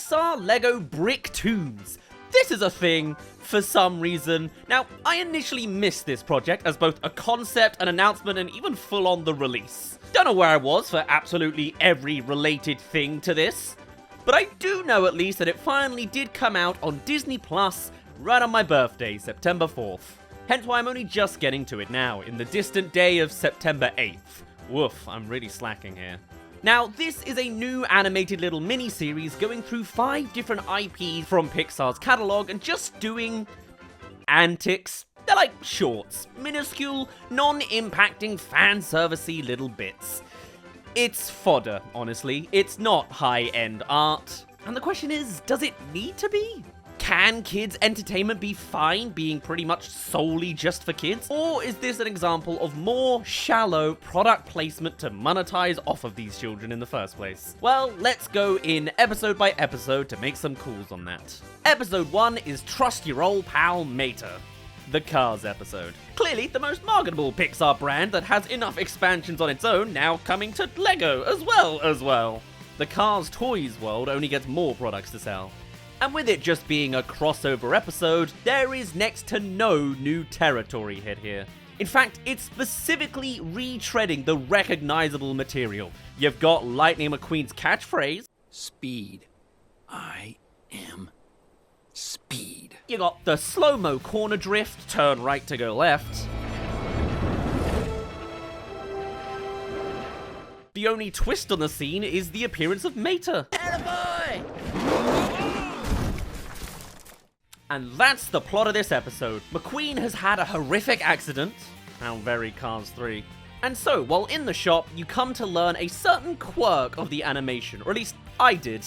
Pixar Lego Bricktoons. This is a thing for some reason. Now, I initially missed this project as both a concept, an announcement, and even full on the release. Don't know where I was for absolutely every related thing to this, but I do know at least that it finally did come out on Disney Plus right on my birthday, September 4th. Hence why I'm only just getting to it now, in the distant day of September 8th. Woof, I'm really slacking here. Now, this is a new animated little mini-series going through 5 different IPs from Pixar's catalogue and just doing antics. They're like shorts, minuscule, non-impacting, fan-servicey little bits. It's fodder, honestly. It's not high-end art. And the question is, does it need to be? Can kids' entertainment be fine being pretty much solely just for kids? Or is this an example of more shallow product placement to monetize off of these children in the first place? Well, let's go in episode by episode to make some calls on that. Episode 1 is Trust Your Old Pal Mater, the Cars episode. Clearly the most marketable Pixar brand that has enough expansions on its own, now coming to Lego as well. The Cars Toys world only gets more products to sell. And with it just being a crossover episode, there is next to no new territory hit here. In fact, it's specifically retreading the recognizable material. You've got Lightning McQueen's catchphrase, Speed. I am speed. You got the slow-mo corner drift, turn right to go left. The only twist on the scene is the appearance of Mater. Attaboy! And that's the plot of this episode. McQueen has had a horrific accident. How very Cars 3. And so, while in the shop, you come to learn a certain quirk of the animation, or at least I did.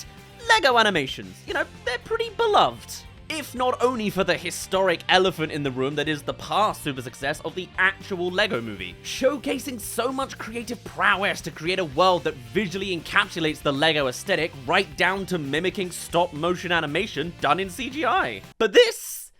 Lego animations. You know, they're pretty beloved. If not only for the historic elephant in the room that is the past super success of the actual Lego movie, showcasing so much creative prowess to create a world that visually encapsulates the Lego aesthetic right down to mimicking stop motion animation done in CGI. But this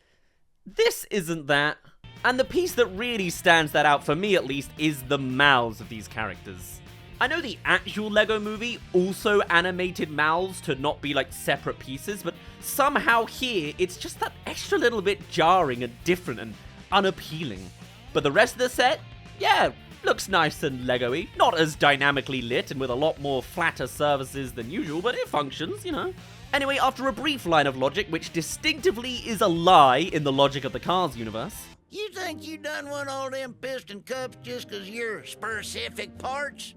isn't that. And the piece that really stands that out for me at least is the mouths of these characters. I know the actual Lego movie also animated mouths to not be like separate pieces, but somehow here it's just that extra little bit jarring and different and unappealing. But the rest of the set, yeah, looks nice and Lego-y. Not as dynamically lit and with a lot more flatter surfaces than usual, but it functions, you know. Anyway, after a brief line of logic, which distinctively is a lie in the logic of the Cars universe. You think you done won all them piston cups just 'cause you're specific parts?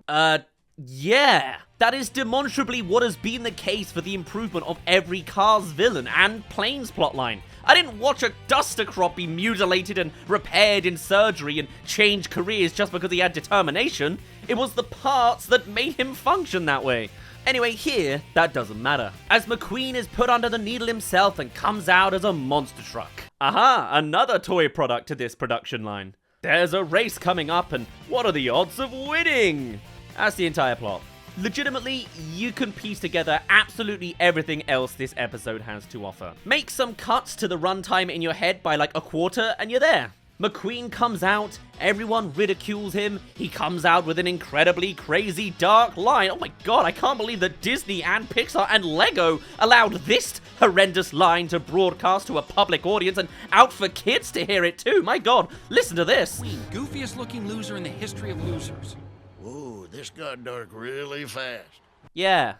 Yeah. That is demonstrably what has been the case for the improvement of every Cars villain and Planes plotline. I didn't watch a duster crop be mutilated and repaired in surgery and change careers just because he had determination. It was the parts that made him function that way. Anyway, here, that doesn't matter, as McQueen is put under the needle himself and comes out as a monster truck. Aha, another toy product to this production line. There's a race coming up, and what are the odds of winning? That's the entire plot. Legitimately, you can piece together absolutely everything else this episode has to offer. Make some cuts to the runtime in your head by like a quarter, and you're there. McQueen comes out, everyone ridicules him, he comes out with an incredibly crazy dark line. Oh my god, I can't believe that Disney and Pixar and Lego allowed this horrendous line to broadcast to a public audience and out for kids to hear it too. My god, listen to this. Goofiest looking loser in the history of losers. Whoa, this got dark really fast. Yeah.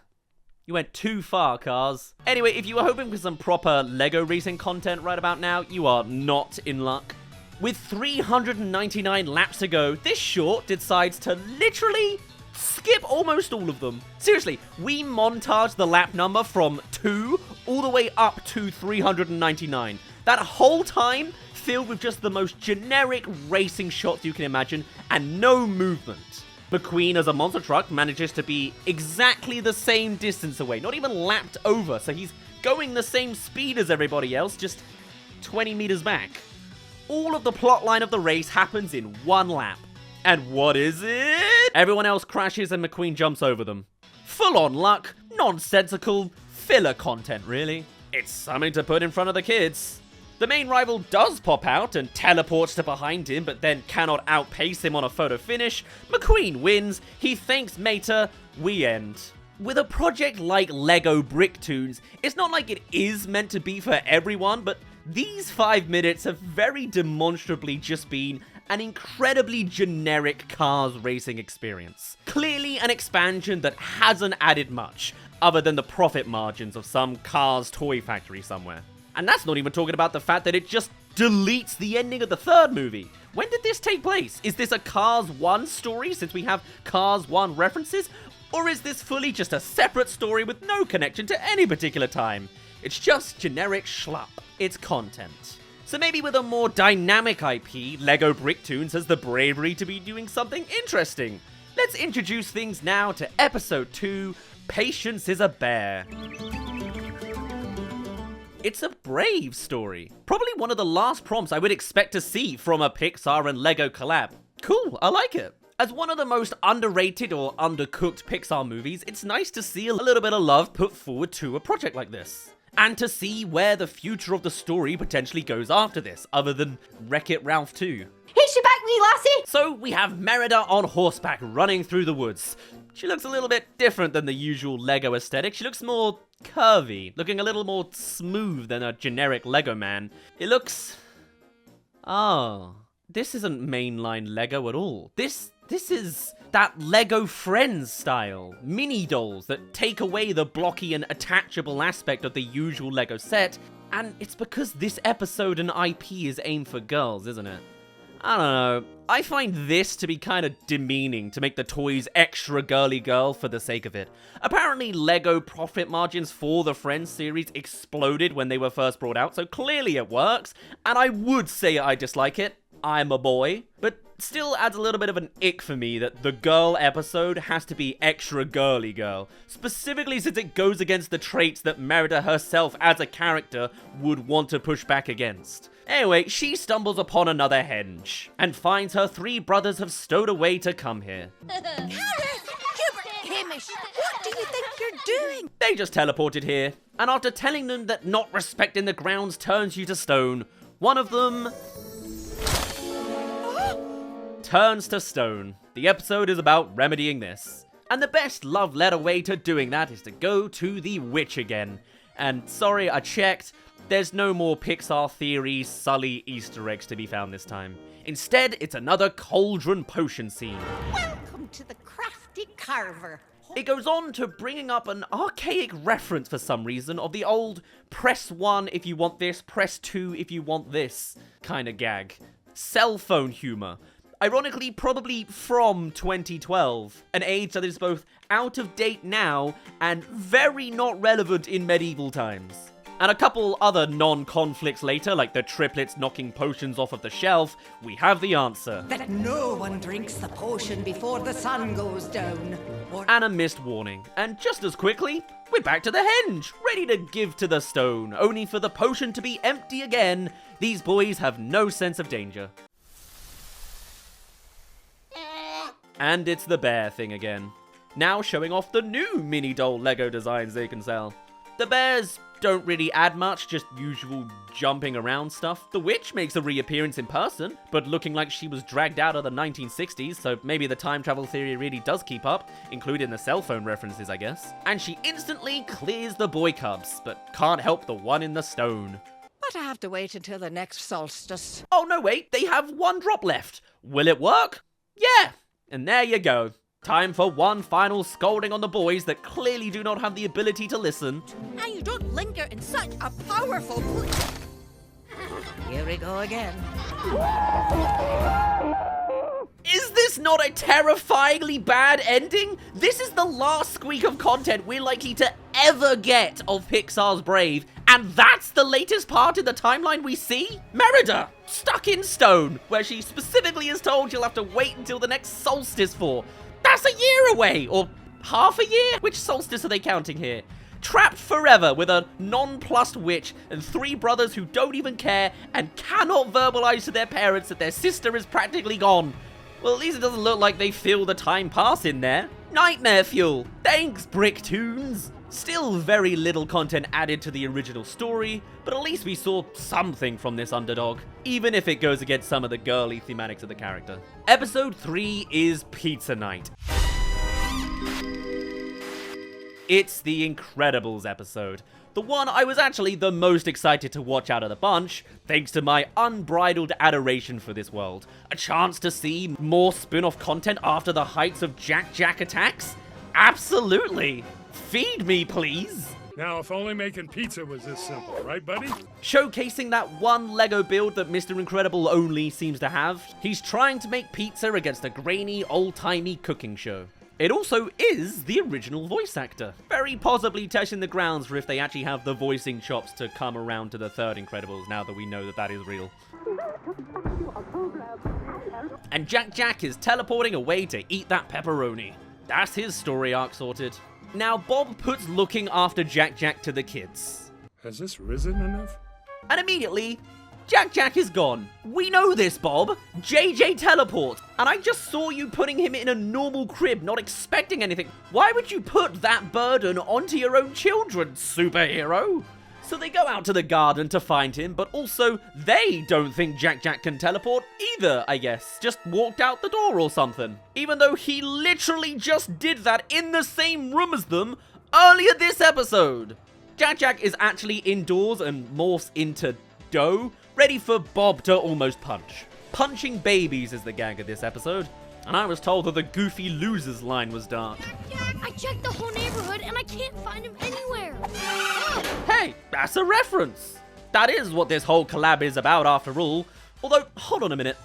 You went too far, Cars. Anyway, if you were hoping for some proper Lego racing content right about now, you are not in luck. With 399 laps to go, this short decides to literally skip almost all of them. Seriously, we montage the lap number from 2 all the way up to 399. That whole time filled with just the most generic racing shots you can imagine and no movement. McQueen as a monster truck manages to be exactly the same distance away, not even lapped over, so he's going the same speed as everybody else, just 20 meters back. All of the plotline of the race happens in one lap. And what is it? Everyone else crashes and McQueen jumps over them. Full on luck, nonsensical, filler content really. It's something to put in front of the kids. The main rival does pop out and teleports to behind him, but then cannot outpace him on a photo finish. McQueen wins, he thanks Mater, we end. With a project like Lego Bricktoons, it's not like it is meant to be for everyone, but these 5 minutes have very demonstrably just been an incredibly generic Cars racing experience. Clearly an expansion that hasn't added much, other than the profit margins of some Cars toy factory somewhere. And that's not even talking about the fact that it just deletes the ending of the third movie. When did this take place? Is this a Cars 1 story since we have Cars 1 references? Or is this fully just a separate story with no connection to any particular time? It's just generic schlup. It's content. So maybe with a more dynamic IP, Lego Bricktoons has the bravery to be doing something interesting. Let's introduce things now to episode 2, Patience is a Bear. It's a brave story. Probably one of the last prompts I would expect to see from a Pixar and Lego collab. Cool, I like it. As one of the most underrated or undercooked Pixar movies, it's nice to see a little bit of love put forward to a project like this. And to see where the future of the story potentially goes after this, other than Wreck-It Ralph 2. Hitch you back, wee lassie! So we have Merida on horseback running through the woods. She looks a little bit different than the usual Lego aesthetic. She looks more curvy, looking a little more smooth than a generic Lego man. It looks... Oh, this isn't mainline Lego at all. This is that Lego Friends style. Mini dolls that take away the blocky and attachable aspect of the usual Lego set. And it's because this episode and IP is aimed for girls, isn't it? I don't know. I find this to be kind of demeaning to make the toys extra girly girl for the sake of it. Apparently Lego profit margins for the Friends series exploded when they were first brought out, so clearly it works. And I would say I dislike it. I'm a boy. But still adds a little bit of an ick for me that the girl episode has to be extra girly girl. Specifically since it goes against the traits that Merida herself as a character would want to push back against. Anyway, she stumbles upon another henge, and finds her 3 brothers have stowed away to come here. Gareth! Hubert! Hamish! What do you think you're doing? They just teleported here, and after telling them that not respecting the grounds turns you to stone, one of them... turns to stone. The episode is about remedying this. And the best love letter way to doing that is to go to the witch again. And sorry, I checked. There's no more Pixar Theory Sully Easter eggs to be found this time. Instead, it's another cauldron potion scene. Welcome to the crafty carver. It goes on to bringing up an archaic reference for some reason of the old press 1 if you want this, press 2 if you want this kind of gag. Cell phone humor. Ironically, probably from 2012, an age that is both out of date now and very not relevant in medieval times. And a couple other non-conflicts later, like the triplets knocking potions off of the shelf, we have the answer. That no one drinks the potion before the sun goes down. And a missed warning. And just as quickly, we're back to the henge, ready to give to the stone, only for the potion to be empty again. These boys have no sense of danger. And it's the bear thing again. Now showing off the new mini doll Lego designs they can sell. The bears don't really add much, just usual jumping around stuff. The witch makes a reappearance in person, but looking like she was dragged out of the 1960s, so maybe the time travel theory really does keep up, including the cell phone references, I guess. And she instantly clears the boy cubs, but can't help the one in the stone. But I have to wait until the next solstice. Oh no, wait, they have 1 drop left. Will it work? Yeah! And there you go. Time for one final scolding on the boys that clearly do not have the ability to listen. And you don't linger in such a powerful place. Here we go again. Is this not a terrifyingly bad ending? This is the last squeak of content we're likely to ever get of Pixar's Brave, and that's the latest part in the timeline we see? Merida, stuck in stone, where she specifically is told you'll have to wait until the next solstice for. That's a year away, or half a year? Which solstice are they counting here? Trapped forever with a nonplussed witch and 3 brothers who don't even care and cannot verbalize to their parents that their sister is practically gone. Well, at least it doesn't look like they feel the time pass in there. Nightmare fuel. Thanks, Bricktoons. Still very little content added to the original story, but at least we saw something from this underdog, even if it goes against some of the girly thematics of the character. Episode 3 is Pizza Night. It's the Incredibles episode. The one I was actually the most excited to watch out of the bunch, thanks to my unbridled adoration for this world. A chance to see more spin-off content after the heights of Jack attacks? Absolutely! Feed me, please! Now, if only making pizza was this simple, right, buddy? Showcasing that one Lego build that Mr. Incredible only seems to have, he's trying to make pizza against a grainy, old-timey cooking show. It also is the original voice actor, very possibly testing the grounds for if they actually have the voicing chops to come around to the third Incredibles now that we know that that is real. And Jack is teleporting away to eat that pepperoni. That's his story arc sorted. Now Bob puts looking after Jack to the kids. Has this risen enough? And immediately, Jack is gone. We know this, Bob. JJ teleports. And I just saw you putting him in a normal crib, not expecting anything. Why would you put that burden onto your own children, superhero? So they go out to the garden to find him, but also they don't think Jack can teleport either, I guess. Just walked out the door or something. Even though he literally just did that in the same room as them earlier this episode. Jack is actually indoors and morphs into dough, ready for Bob to almost punch. Punching babies is the gag of this episode, and I was told that the Goofy Losers line was dark. Jack, I checked the whole neighborhood and I can't find him anywhere. Hey, that's a reference. That is what this whole collab is about after all. Although, hold on a minute.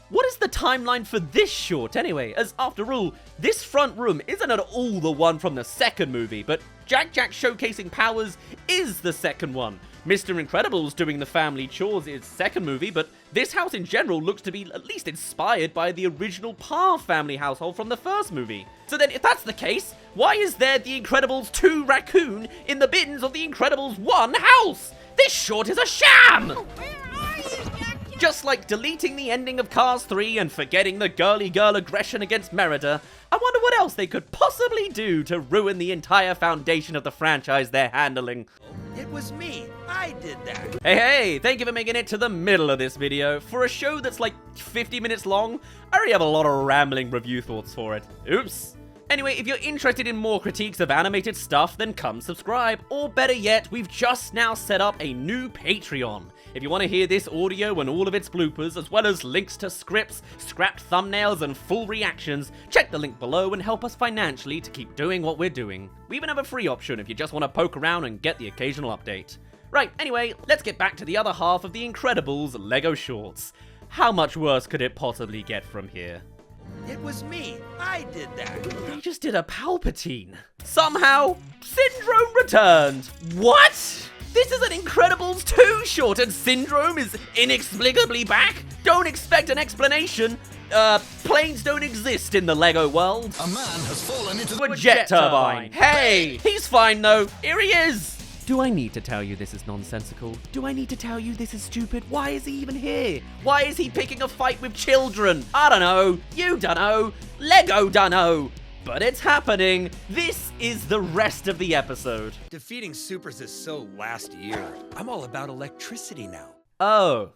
What is the timeline for this short anyway? As after all, this front room isn't at all the one from the second movie, but Jack showcasing powers is the second one. Mr. Incredible's doing the family chores is second movie, but this house in general looks to be at least inspired by the original Parr family household from the first movie. So then if that's the case, why is there the Incredibles 2 raccoon in the bins of the Incredibles 1 house? This short is a sham! Where are you, Jack? Just like deleting the ending of Cars 3 and forgetting the girly girl aggression against Merida, I wonder what else they could possibly do to ruin the entire foundation of the franchise they're handling. It was me. I did that. Hey, thank you for making it to the middle of this video. For a show that's like 50 minutes long, I already have a lot of rambling review thoughts for it. Oops. Anyway, if you're interested in more critiques of animated stuff, then come subscribe. Or better yet, we've just now set up a new Patreon. If you want to hear this audio and all of its bloopers, as well as links to scripts, scrapped thumbnails, and full reactions, check the link below and help us financially to keep doing what we're doing. We even have a free option if you just want to poke around and get the occasional update. Right, anyway, let's get back to the other half of the Incredibles Lego shorts. How much worse could it possibly get from here? It was me. I did that. They just did a Palpatine. Somehow, Syndrome returned. What? This is an Incredibles 2 short and Syndrome is inexplicably back? Don't expect an explanation. Planes don't exist in the Lego world. A man has fallen into A jet turbine. Hey, he's fine though. Here he is. Do I need to tell you this is nonsensical? Do I need to tell you this is stupid? Why is he even here? Why is he picking a fight with children? I don't know. You don't know. Lego don't know. But it's happening. This is the rest of the episode. Defeating supers is so last year. I'm all about electricity now. Oh,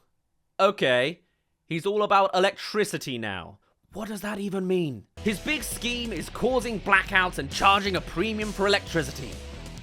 okay. He's all about electricity now. What does that even mean? His big scheme is causing blackouts and charging a premium for electricity.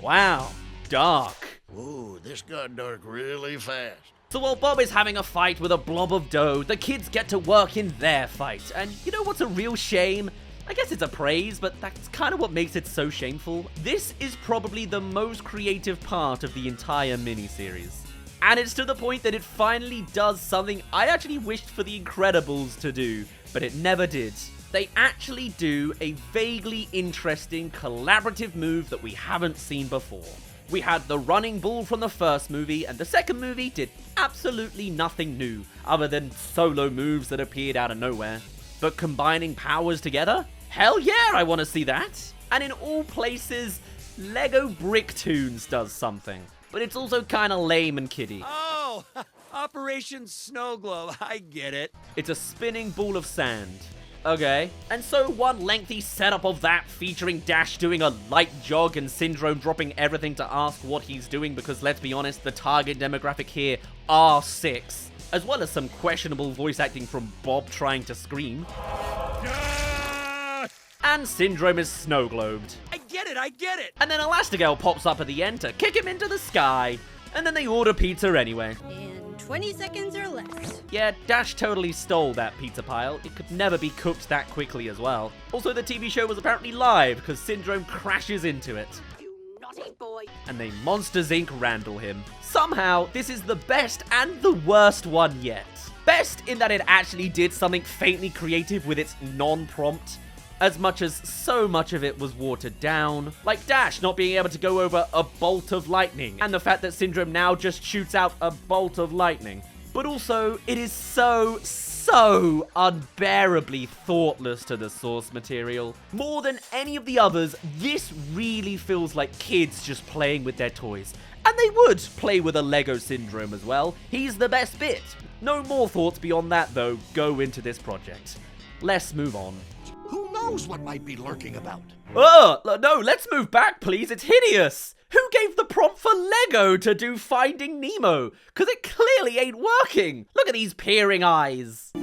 Wow, dark. Ooh, this got dark really fast. So while Bob is having a fight with a blob of dough, the kids get to work in their fight. And you know what's a real shame? I guess it's a praise, but that's kind of what makes it so shameful. This is probably the most creative part of the entire miniseries. And it's to the point that it finally does something I actually wished for the Incredibles to do, but it never did. They actually do a vaguely interesting collaborative move that we haven't seen before. We had the running ball from the first movie, and the second movie did absolutely nothing new, other than solo moves that appeared out of nowhere. But combining powers together? Hell yeah, I want to see that! And in all places, Lego Bricktoons does something. But it's also kinda lame and kiddie. Oh, Operation Snow Globe. I get it. It's a spinning ball of sand. Okay. And so one lengthy setup of that featuring Dash doing a light jog and Syndrome dropping everything to ask what he's doing because let's be honest, the target demographic here are 6. As well as some questionable voice acting from Bob trying to scream. And Syndrome is snow globed. I get it. I get it. And then Elastigirl pops up at the end to kick him into the sky. And then they order pizza anyway. In 20 seconds or less. Yeah, Dash totally stole that pizza pile. It could never be cooked that quickly as well. Also, the TV show was apparently live because Syndrome crashes into it. You naughty boy. And they Monsters Inc. Randall him. Somehow, this is the best and the worst one yet. Best in that it actually did something faintly creative with its non-prompt, as much as so much of it was watered down. Like Dash not being able to go over a bolt of lightning, and the fact that Syndrome now just shoots out a bolt of lightning. But also, it is so unbearably thoughtless to the source material. More than any of the others, this really feels like kids just playing with their toys. And they would play with a Lego Syndrome as well. He's the best bit. No more thoughts beyond that, though, go into this project. Let's move on. Who knows what might be lurking about? No, let's move back, please. It's hideous. Who gave the prompt for Lego to do Finding Nemo? Because it clearly ain't working. Look at these peering eyes.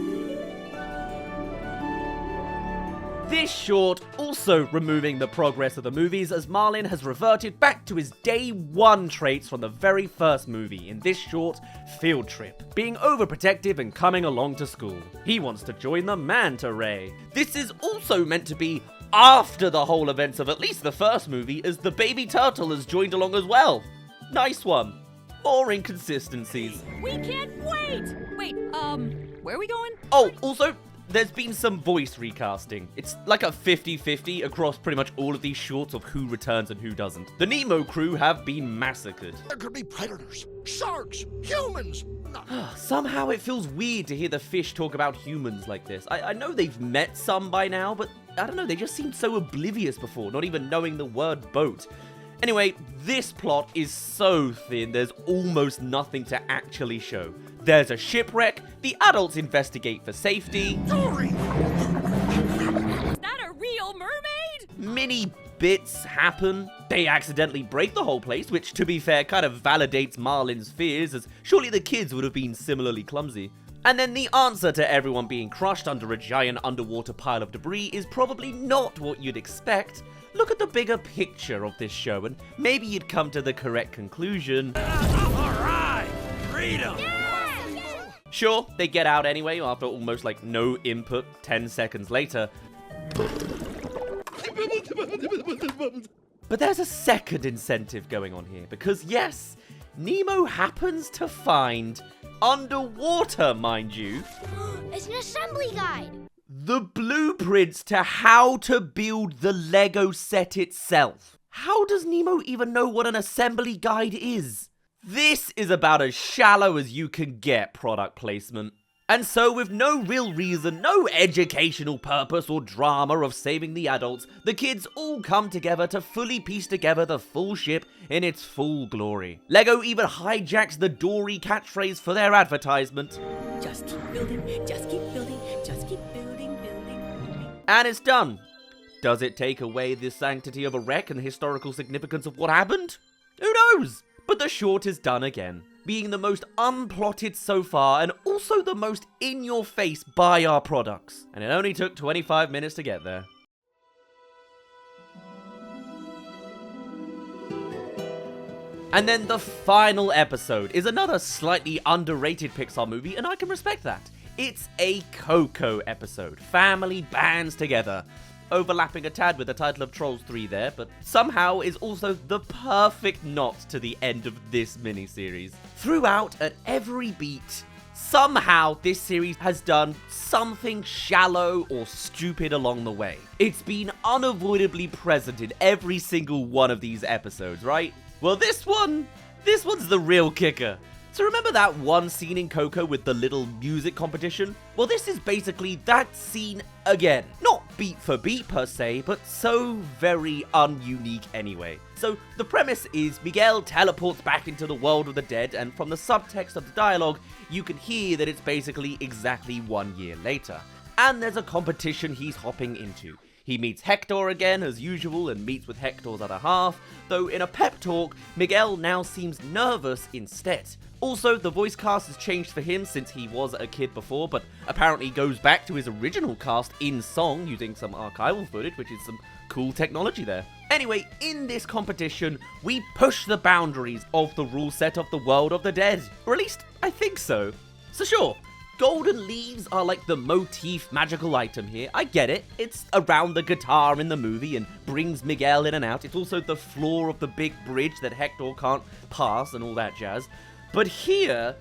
This short also removing the progress of the movies, as Marlin has reverted back to his day one traits from the very first movie in this short field trip, being overprotective and coming along to school. He wants to join the manta ray. This is also meant to be after the whole events of at least the first movie, as the baby turtle has joined along as well. Nice one. More inconsistencies. We can't wait! Wait, where are we going? Oh, also, there's been some voice recasting. It's like a 50-50 across pretty much all of these shorts of who returns and who doesn't. The Nemo crew have been massacred. There could be predators, sharks, humans. Somehow it feels weird to hear the fish talk about humans like this. I know they've met some by now, but I don't know, they just seemed so oblivious before, not even knowing the word boat. Anyway, this plot is so thin, there's almost nothing to actually show. There's a shipwreck, the adults investigate for safety. Dory! Is that a real mermaid? Mini bits happen. They accidentally break the whole place, which, to be fair, kind of validates Marlin's fears, as surely the kids would have been similarly clumsy. And then the answer to everyone being crushed under a giant underwater pile of debris is probably not what you'd expect. Look at the bigger picture of this show, and maybe you'd come to the correct conclusion. Alright, freedom! Sure, they get out anyway after almost like no input 10 seconds later. But there's a second incentive going on here, because yes, Nemo happens to find, underwater mind you, It's an assembly guide. the blueprints to how to build the Lego set itself. How does Nemo even know what an assembly guide is? This is about as shallow as you can get product placement. And so with no real reason, no educational purpose or drama of saving the adults, the kids all come together to fully piece together the full ship in its full glory. Lego even hijacks the Dory catchphrase for their advertisement. Just keep building, just keep building, just keep building, building. And it's done. Does it take away the sanctity of a wreck and the historical significance of what happened? Who knows? But the short is done again, being the most unplotted so far and also the most in-your-face by our products. And it only took 25 minutes to get there. And then the final episode is another slightly underrated Pixar movie, and I can respect that. It's a Coco episode. Family bands together. Overlapping a tad with the title of Trolls 3 there, but somehow is also the perfect knot to the end of this miniseries. Throughout, at every beat, somehow this series has done something shallow or stupid along the way. It's been unavoidably present in every single one of these episodes, right? Well, this one's the real kicker. So remember that one scene in Coco with the little music competition? Well, this is basically that scene again. Not beat for beat per se, but so very ununique anyway. So the premise is Miguel teleports back into the world of the dead, and from the subtext of the dialogue, you can hear that it's basically exactly 1 year later. And there's a competition he's hopping into. He meets Hector again, as usual, and meets with Hector's other half, though in a pep talk, Miguel now seems nervous instead. Also, the voice cast has changed for him since he was a kid before, but apparently goes back to his original cast in song using some archival footage, which is some cool technology there. Anyway, in this competition, we push the boundaries of the rule set of the world of the dead. Or at least, I think so. So sure, golden leaves are like the motif magical item here. I get it. It's around the guitar in the movie and brings Miguel in and out. It's also the floor of the big bridge that Hector can't pass and all that jazz. But here,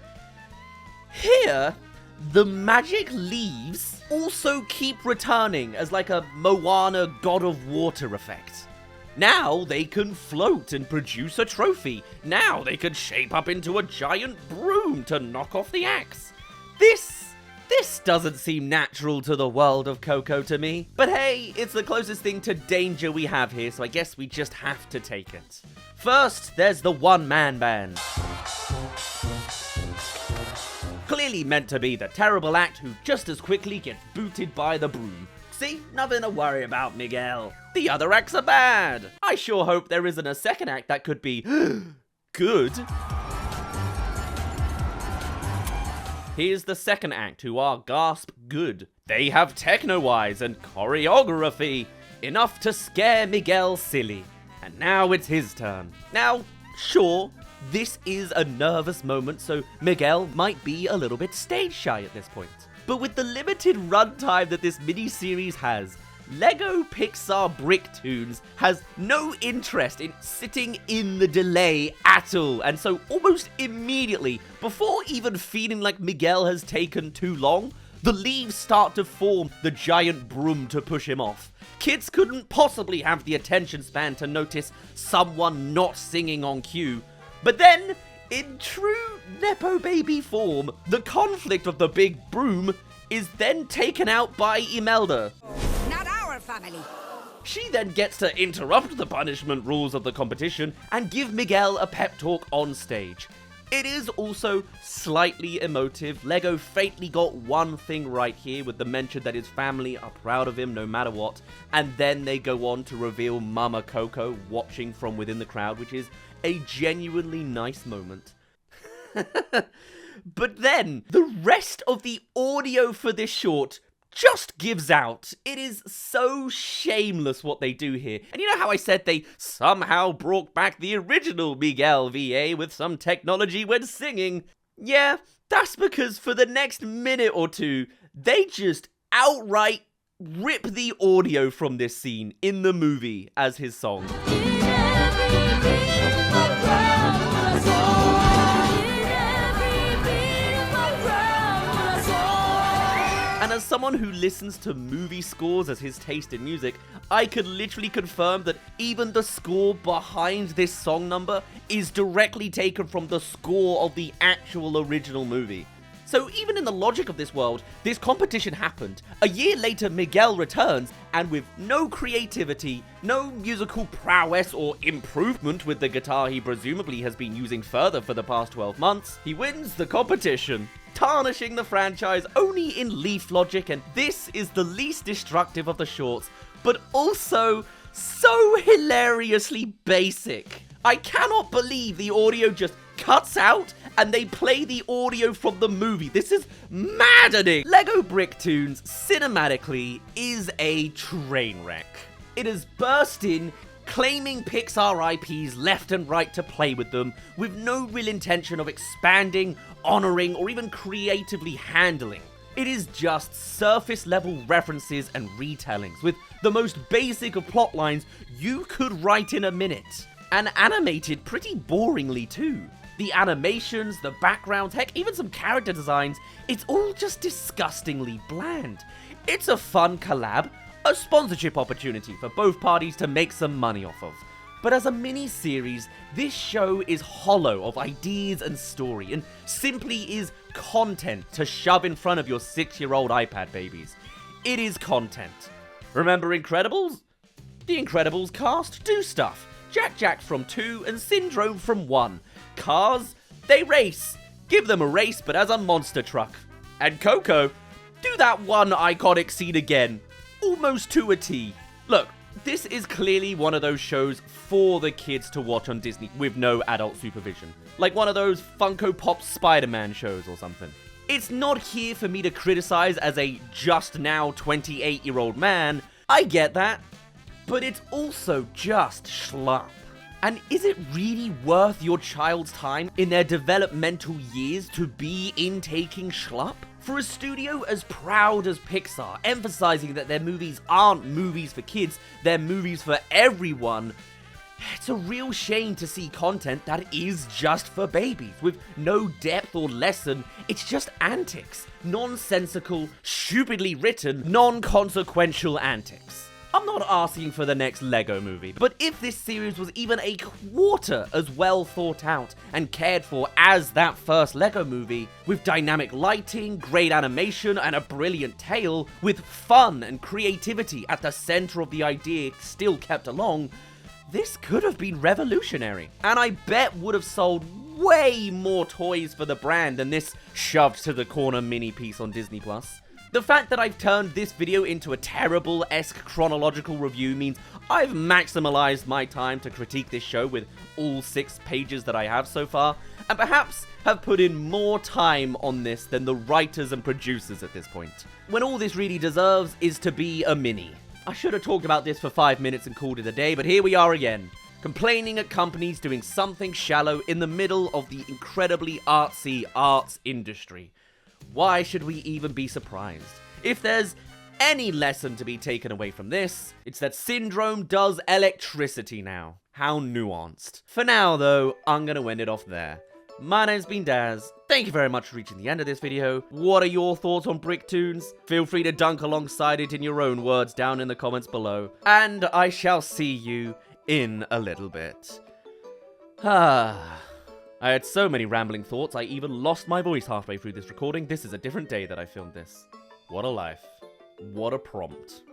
the magic leaves also keep returning as like a Moana God of Water effect. Now they can float and produce a trophy. Now they can shape up into a giant broom to knock off the axe. This doesn't seem natural to the world of Coco to me. But hey, it's the closest thing to danger we have here, so I guess we just have to take it. First, there's the one-man band. Clearly meant to be the terrible act who just as quickly gets booted by the broom. See, nothing to worry about, Miguel. The other acts are bad. I sure hope there isn't a second act that could be good. Here's the second act, who are, gasp, good. They have techno-wise and choreography, enough to scare Miguel silly. And now it's his turn. Now, sure, this is a nervous moment, so Miguel might be a little bit stage shy at this point. But with the limited runtime that this miniseries has, Lego Pixar Bricktoons has no interest in sitting in the delay at all, and so almost immediately, before even feeling like Miguel has taken too long, the leaves start to form the giant broom to push him off. Kids couldn't possibly have the attention span to notice someone not singing on cue, but then, in true Nepo baby form, the conflict of the big broom is then taken out by Imelda. Not our family. She then gets to interrupt the punishment rules of the competition and give Miguel a pep talk on stage. It is also slightly emotive. Lego fatally got one thing right here with the mention that his family are proud of him no matter what, and then they go on to reveal Mama Coco watching from within the crowd, which is a genuinely nice moment. But then, the rest of the audio for this short just gives out. It is so shameless what they do here. And you know how I said they somehow brought back the original Miguel VA with some technology when singing? Yeah, that's because for the next minute or two, they just outright rip the audio from this scene in the movie as his song. And as someone who listens to movie scores as his taste in music, I could literally confirm that even the score behind this song number is directly taken from the score of the actual original movie. So even in the logic of this world, this competition happened. A year later, Miguel returns, and with no creativity, no musical prowess or improvement with the guitar he presumably has been using further for the past 12 months, he wins the competition, tarnishing the franchise only in leaf logic, and this is the least destructive of the shorts, but also so hilariously basic. I cannot believe the audio just cuts out and they play the audio from the movie. This is maddening. Lego Bricktoons cinematically is a train wreck. It has burst in, claiming Pixar IPs left and right to play with them, with no real intention of expanding, honoring, or even creatively handling. It is just surface-level references and retellings, with the most basic of plot lines you could write in a minute. And animated pretty boringly too. The animations, the backgrounds, heck, even some character designs, it's all just disgustingly bland. It's a fun collab, a sponsorship opportunity for both parties to make some money off of. But as a mini-series, this show is hollow of ideas and story, and simply is content to shove in front of your 6-year-old iPad babies. It is content. Remember Incredibles? The Incredibles cast do stuff. Jack from 2 and Syndrome from 1. Cars, they race. Give them a race, but as a monster truck. And Coco, do that one iconic scene again. Almost to a T. Look, this is clearly one of those shows for the kids to watch on Disney with no adult supervision. Like one of those Funko Pop Spider-Man shows or something. It's not here for me to criticize as a just now 28-year-old man. I get that. but it's also just schlup. And is it really worth your child's time in their developmental years to be intaking schlup? For a studio as proud as Pixar, emphasizing that their movies aren't movies for kids, they're movies for everyone, it's a real shame to see content that is just for babies, with no depth or lesson. It's just antics. Nonsensical, stupidly written, non-consequential antics. I'm not asking for the next Lego movie, but if this series was even a quarter as well thought out and cared for as that first Lego movie, with dynamic lighting, great animation, and a brilliant tale, with fun and creativity at the center of the idea still kept along, this could have been revolutionary, and I bet would have sold way more toys for the brand than this shoved to the corner mini piece on Disney+. The fact that I've turned this video into a terrible-esque chronological review means I've maximalized my time to critique this show with all 6 pages that I have so far, and perhaps have put in more time on this than the writers and producers at this point, when all this really deserves is to be a mini. I should have talked about this for 5 minutes and called it a day, but here we are again, complaining at companies doing something shallow in the middle of the incredibly artsy arts industry. Why should we even be surprised? If there's any lesson to be taken away from this, it's that Syndrome does electricity now. How nuanced. For now, though, I'm gonna end it off there. My name's been Daz. Thank you very much for reaching the end of this video. What are your thoughts on Bricktoons? Feel free to dunk alongside it in your own words down in the comments below. And I shall see you in a little bit. I had so many rambling thoughts, I even lost my voice halfway through this recording. This is a different day that I filmed this. What a life. What a prompt.